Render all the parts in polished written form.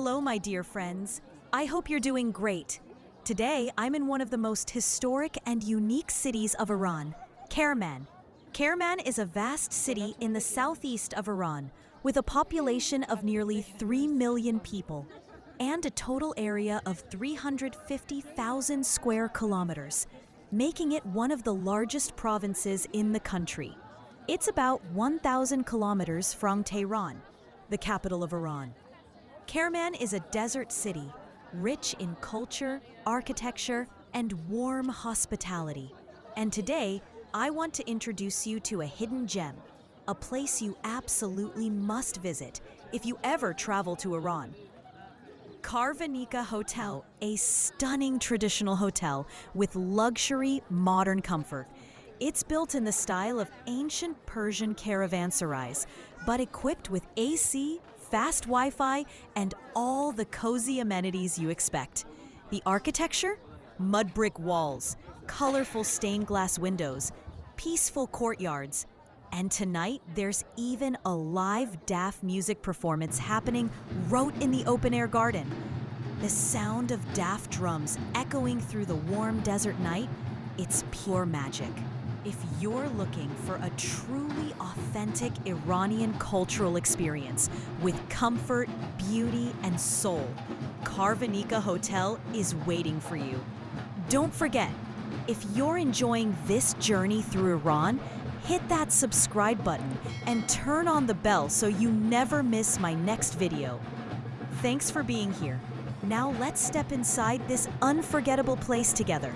Hello, my dear friends. I hope you're doing great. Today, I'm in one of the most historic and unique cities of Iran, Kerman. Kerman is a vast city in the southeast of Iran, with a population of nearly 3 million people and a total area of 350,000 square kilometers, making it one of the largest provinces in the country. It's about 1,000 kilometers from Tehran, the capital of Iran. Kerman is a desert city, rich in culture, architecture, and warm hospitality. And today, I want to introduce you to a hidden gem, a place you absolutely must visit if you ever travel to Iran. Karvanika Hotel, a stunning traditional hotel with luxury, modern comfort. It's built in the style of ancient Persian caravanserais, but equipped with AC, fast Wi-Fi, and all the cozy amenities you expect. The architecture? Mud brick walls, colorful stained glass windows, peaceful courtyards. And tonight, there's even a live DAF music performance happening right in the open-air garden. The sound of DAF drums echoing through the warm desert night, it's pure magic. If you're looking for a truly authentic Iranian cultural experience with comfort, beauty, and soul, Karvanika Hotel is waiting for you. Don't forget, if you're enjoying this journey through Iran, hit that subscribe button and turn on the bell so you never miss my next video. Thanks for being here. Now let's step inside this unforgettable place together.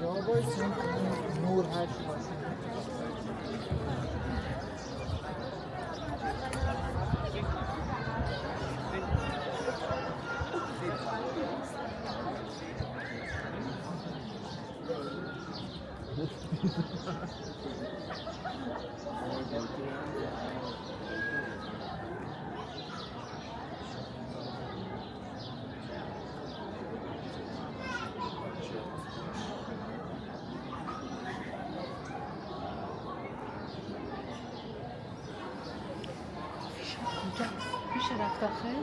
جوابایشون نور هست باشه. میشه رفت داخل؟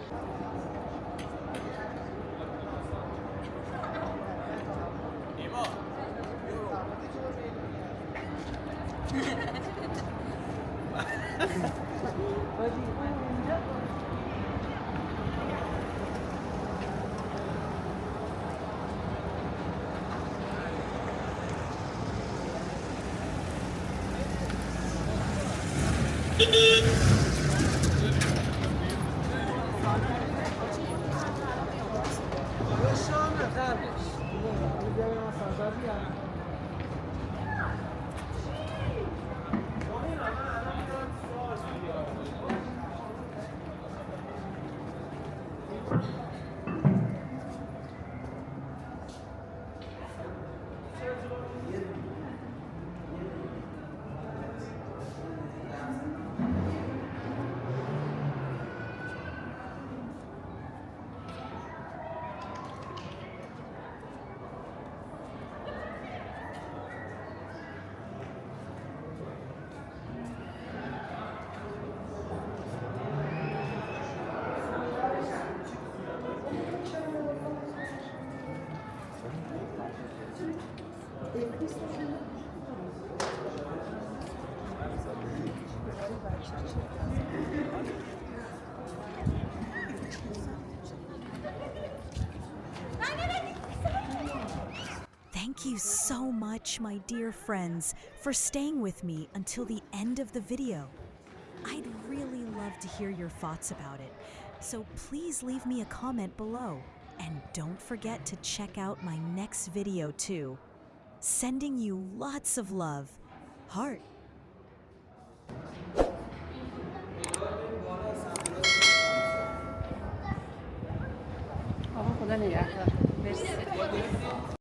Thank you so much, my dear friends, for staying with me until the end of the video. I'd really love to hear your thoughts about it, so please leave me a comment below. And don't forget to check out my next video too. Sending you lots of love. Heart. آقا خدا نگهدار. مرسی.